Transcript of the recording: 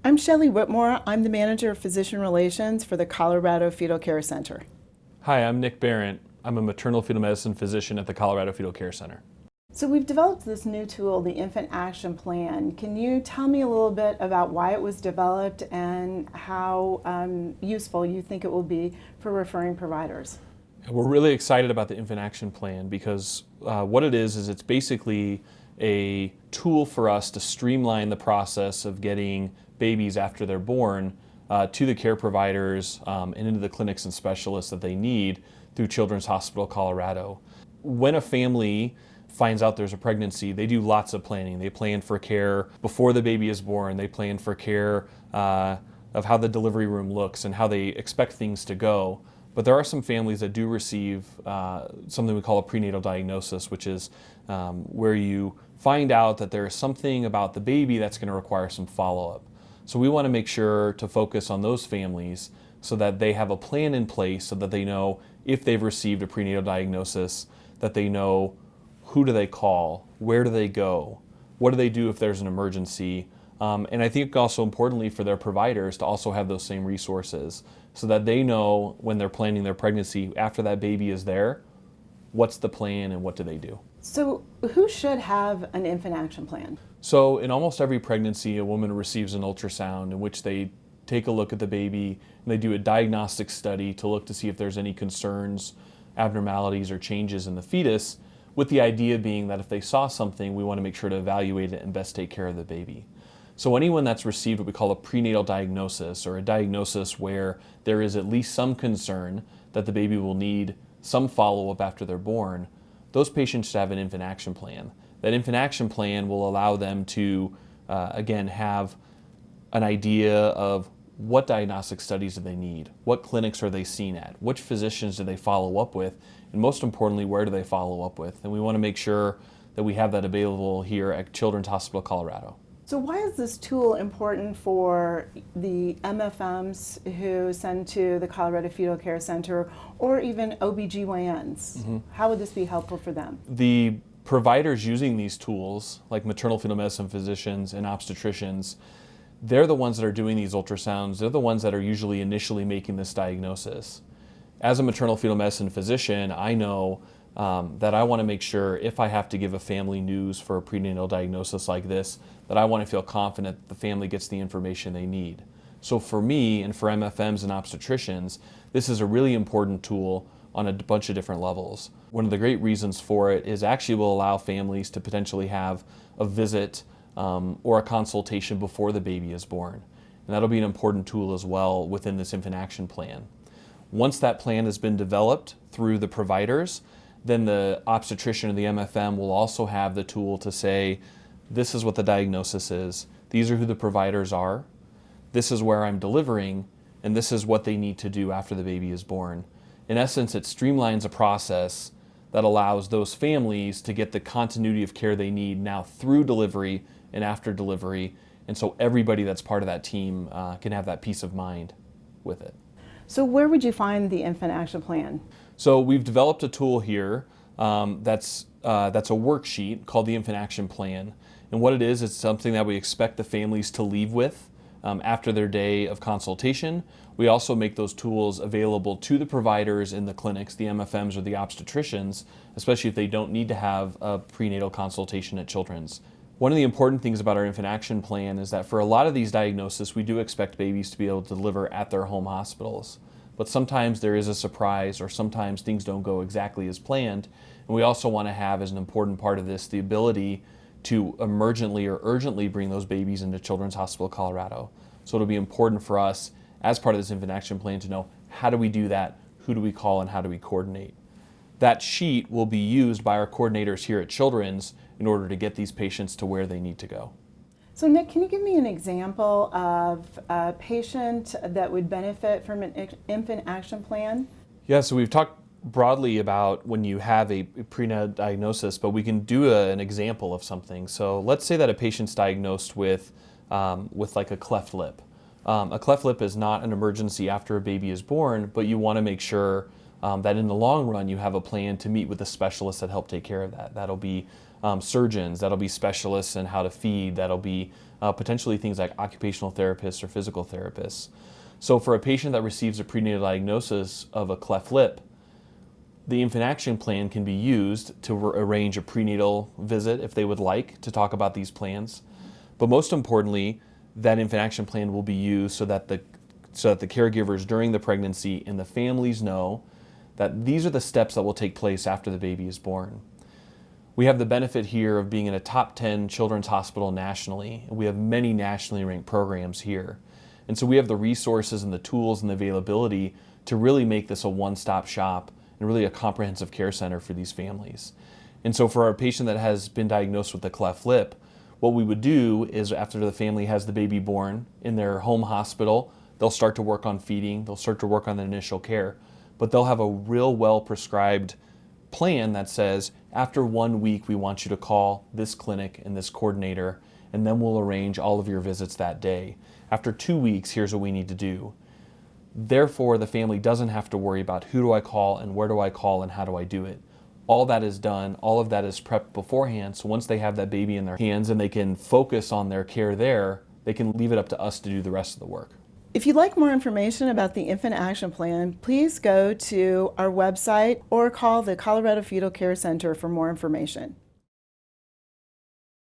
I'm Shelley Whitmore. I'm the Manager of Physician Relations for the Colorado Fetal Care Center. Hi, I'm Nick Barrett. I'm a maternal fetal medicine physician at the Colorado Fetal Care Center. So we've developed this new tool, the Infant Action Plan. Can you tell me a little bit about why it was developed and how useful you think it will be for referring providers? We're really excited about the Infant Action Plan because what it is it's basically a tool for us to streamline the process of getting babies after they're born to the care providers and into the clinics and specialists that they need through Children's Hospital Colorado. When a family finds out there's a pregnancy, they do lots of planning. They plan for care before the baby is born. They plan for care of how the delivery room looks and how they expect things to go. But there are some families that do receive something we call a prenatal diagnosis, which is where you find out that there is something about the baby that's going to require some follow-up. So we want to make sure to focus on those families so that they have a plan in place so that they know if they've received a prenatal diagnosis, that they know who do they call, where do they go, what do they do if there's an emergency, and I think also importantly for their providers to also have those same resources so that they know when they're planning their pregnancy after that baby is there, what's the plan and what do they do. So who should have an infant action plan? So in almost every pregnancy, a woman receives an ultrasound in which they take a look at the baby and they do a diagnostic study to look to see if there's any concerns, abnormalities, or changes in the fetus, with the idea being that if they saw something, we want to make sure to evaluate it and best take care of the baby. So anyone that's received what we call a prenatal diagnosis, or a diagnosis where there is at least some concern that the baby will need some follow-up after they're born, those patients should have an infant action plan. That infant action plan will allow them to, again, have an idea of what diagnostic studies do they need, what clinics are they seen at, which physicians do they follow up with, and most importantly, where do they follow up with? And we want to make sure that we have that available here at Children's Hospital Colorado. So why is this tool important for the MFMs who send to the Colorado Fetal Care Center or even OBGYNs? Mm-hmm. How would this be helpful for them? The providers using these tools, like maternal fetal medicine physicians and obstetricians, they're the ones that are doing these ultrasounds. They're the ones that are usually initially making this diagnosis. As a maternal fetal medicine physician, I know that I want to make sure if I have to give a family news for a prenatal diagnosis like this, that I want to feel confident that the family gets the information they need. So for me and for MFMs and obstetricians, this is a really important tool on a bunch of different levels. One of the great reasons for it is actually will allow families to potentially have a visit or a consultation before the baby is born. And that'll be an important tool as well within this infant action plan. Once that plan has been developed through the providers, then the obstetrician or the MFM will also have the tool to say, this is what the diagnosis is, these are who the providers are, this is where I'm delivering, and this is what they need to do after the baby is born. In essence, it streamlines a process that allows those families to get the continuity of care they need now through delivery and after delivery, and so everybody that's part of that team can have that peace of mind with it. So where would you find the infant action plan? So we've developed a tool here that's a worksheet called the Infant Action Plan. And what it is, it's something that we expect the families to leave with after their day of consultation. We also make those tools available to the providers in the clinics, the MFMs or the obstetricians, especially if they don't need to have a prenatal consultation at Children's. One of the important things about our Infant Action Plan is that for a lot of these diagnoses, we do expect babies to be able to deliver at their home hospitals. But sometimes there is a surprise, or sometimes things don't go exactly as planned. And we also want to have, as an important part of this, the ability to emergently or urgently bring those babies into Children's Hospital Colorado. So it'll be important for us, as part of this Infant Action Plan, to know how do we do that, who do we call, and how do we coordinate. That sheet will be used by our coordinators here at Children's in order to get these patients to where they need to go. So Nick, can you give me an example of a patient that would benefit from an infant action plan? Yeah, so we've talked broadly about when you have a prenatal diagnosis, but we can do an example of something. So let's say that a patient's diagnosed with like a cleft lip. A cleft lip is not an emergency after a baby is born, but you want to make sure that in the long run you have a plan to meet with the specialists that help take care of that. That'll be surgeons, that'll be specialists in how to feed, that'll be potentially things like occupational therapists or physical therapists. So for a patient that receives a prenatal diagnosis of a cleft lip, the infant action plan can be used to arrange a prenatal visit if they would like to talk about these plans. But most importantly, that infant action plan will be used so that the caregivers during the pregnancy and the families know that these are the steps that will take place after the baby is born. We have the benefit here of being in a top 10 children's hospital nationally. We have many nationally ranked programs here. And so we have the resources and the tools and the availability to really make this a one-stop shop and really a comprehensive care center for these families. And so for our patient that has been diagnosed with a cleft lip, what we would do is after the family has the baby born in their home hospital, they'll start to work on feeding, they'll start to work on the initial care, but they'll have a real well-prescribed plan that says, after 1 week, we want you to call this clinic and this coordinator, and then we'll arrange all of your visits that day. After 2 weeks, here's what we need to do. Therefore, the family doesn't have to worry about who do I call and where do I call and how do I do it. All that is done, all of that is prepped beforehand, so once they have that baby in their hands and they can focus on their care there, they can leave it up to us to do the rest of the work. If you'd like more information about the Infant Action Plan, please go to our website or call the Colorado Fetal Care Center for more information.